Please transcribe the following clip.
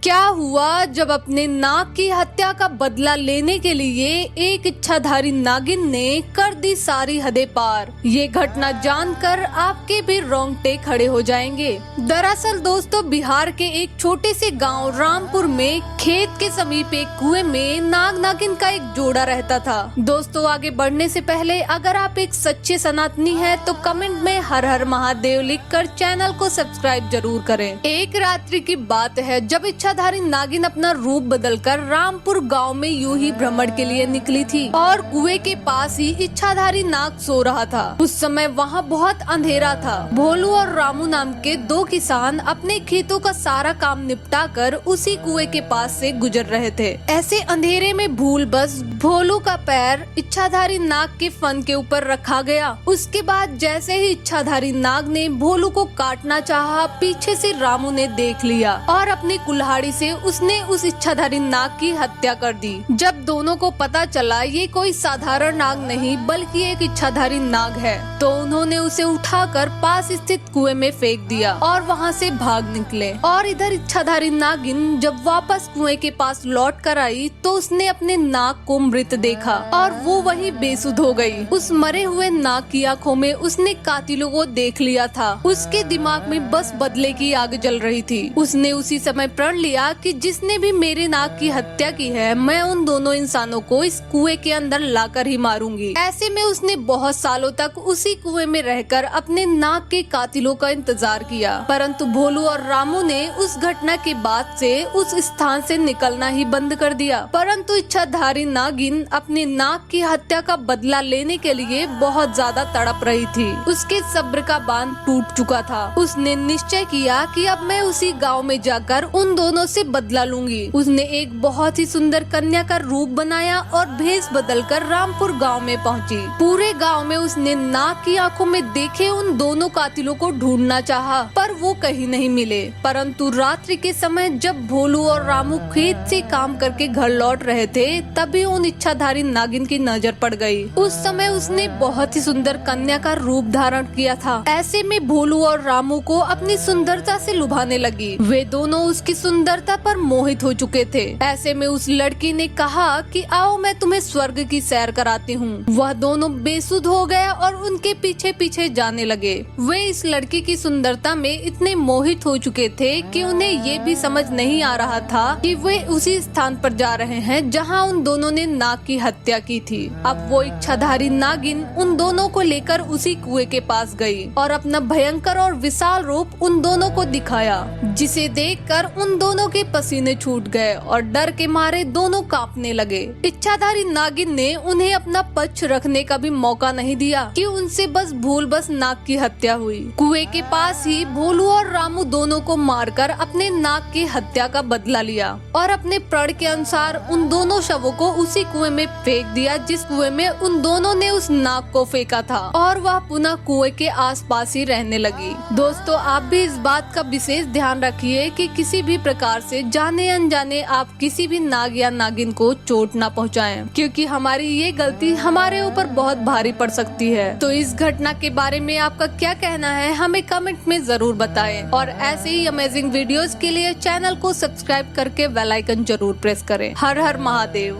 क्या हुआ जब अपने नाग की हत्या का बदला लेने के लिए एक इच्छाधारी नागिन ने कर दी सारी हदें पार। ये घटना जानकर आपके भी रोंगटे खड़े हो जाएंगे। दरअसल दोस्तों, बिहार के एक छोटे से गांव रामपुर में खेत के समीप एक कुएं में नाग नागिन का एक जोड़ा रहता था। दोस्तों, आगे बढ़ने से पहले अगर आप एक सच्चे सनातनी हैं तो कमेंट में हर हर महादेव लिखकर चैनल को सब्सक्राइब जरूर करें। एक रात्रि की बात है जब इच्छाधारी नागिन अपना रूप बदलकर रामपुर गांव में यूं ही भ्रमण के लिए निकली थी और कुएं के पास ही इच्छाधारी नाग सो रहा था। उस समय वहां बहुत अंधेरा था। भोलू और रामू नाम के दो किसान अपने खेतों का सारा काम निपटा कर उसी कुएं के पास से गुजर रहे थे। ऐसे अंधेरे में भूल बस भोलू का पैर इच्छाधारी नाग के फन के ऊपर रखा गया। उसके बाद जैसे ही इच्छाधारी नाग ने भोलू को काटना चाहा, पीछे से रामू ने देख लिया और अपनी कुल्हाड़ी से उसने उस इच्छाधारी नाग की हत्या कर दी। जब दोनों को पता चला ये कोई साधारण नाग नहीं बल्कि एक इच्छाधारी नाग है, तो उन्होंने उसे उठाकर पास स्थित कुएं में फेंक दिया और वहां से भाग निकले। और इधर इच्छाधारी नागिन जब वापस कुएं के पास लौट कर आई तो उसने अपने नाग को मृत देखा और वो वही बेसुध हो गई। उस मरे हुए नाग की आंखों में उसने कातिलों को देख लिया था। उसके दिमाग में बस बदले की आग जल रही थी। उसने उसी समय प्रण लिया कि जिसने भी मेरे नाग की हत्या की है, मैं उन दोनों इंसानों को इस कुएं के अंदर लाकर ही मारूंगी। ऐसे में उसने बहुत सालों तक उसी कुएं में रहकर अपने नाग के कातिलों का इंतजार किया। परंतु भोलू और रामू ने उस घटना के बाद से उस स्थान से निकलना ही बंद कर दिया। परंतु इच्छाधारी नागिन अपने नाग की हत्या का बदला लेने के लिए बहुत ज्यादा तड़प रही थी। उसके सब्र का बांध टूट चुका था। उसने निश्चय किया कि अब मैं उसी गाँव में जाकर उन दोनों से बदला लूंगी। उसने एक बहुत ही सुंदर कन्या का रूप बनाया और भेष बदलकर रामपुर गांव में पहुंची। पूरे गांव में उसने नाग की आंखों में देखे उन दोनों कातिलों को ढूंढना चाहा, पर वो कहीं नहीं मिले। परंतु रात्रि के समय जब भोलू और रामू खेत से काम करके घर लौट रहे थे, तभी उन इच्छाधारी नागिन की नजर पड़ गई। उस समय उसने बहुत ही सुंदर कन्या का रूप धारण किया था। ऐसे में भोलू और रामू को अपनी सुंदरता से लुभाने लगी। वे दोनों उसकी सुंदरता पर मोहित हो चुके थे। ऐसे में उस लड़की ने कहा कि आओ मैं तुम्हें स्वर्ग की सैर कराती हूँ। वह दोनों बेसुध हो गया और उनके पीछे पीछे जाने लगे। वे इस लड़की की सुंदरता में इतने मोहित हो चुके थे कि उन्हें ये भी समझ नहीं आ रहा था कि वे उसी स्थान पर जा रहे हैं जहाँ उन दोनों ने नाग की हत्या की थी। अब वो इच्छाधारी नागिन उन दोनों को लेकर उसी कुएं के पास गई और अपना भयंकर और विशाल रूप उन दोनों को दिखाया, जिसे देखकर उन दोनों के पसीने छूट गए और डर के मारे दोनों कांपने लगे। इच्छाधारी नागिन ने उन्हें अपना पक्ष रखने का भी मौका नहीं दिया कि उनसे बस नाग की हत्या हुई। कुएं के पास ही भोलू और रामू दोनों को मारकर अपने नाग की हत्या का बदला लिया और अपने प्रण के अनुसार उन दोनों शवों को उसी कुएं में फेंक दिया जिस कुएं में उन दोनों ने उस नाग को फेंका था, और वह पुनः कुएं के आसपास ही रहने लगी। दोस्तों, आप भी इस बात का विशेष ध्यान रखिए कि किसी भी प्रकार से जाने अनजाने आप किसी भी नाग या नागिन को चोट ना पहुंचाएं, क्योंकि हमारी ये गलती हमारे ऊपर बहुत भारी पड़ सकती है। तो इस घटना के बारे में आपका क्या कहना है, हमें कमेंट में जरूर बताएं और ऐसे ही अमेजिंग वीडियोस के लिए चैनल को सब्सक्राइब करके बेल आइकन जरूर प्रेस करें। हर हर महादेव।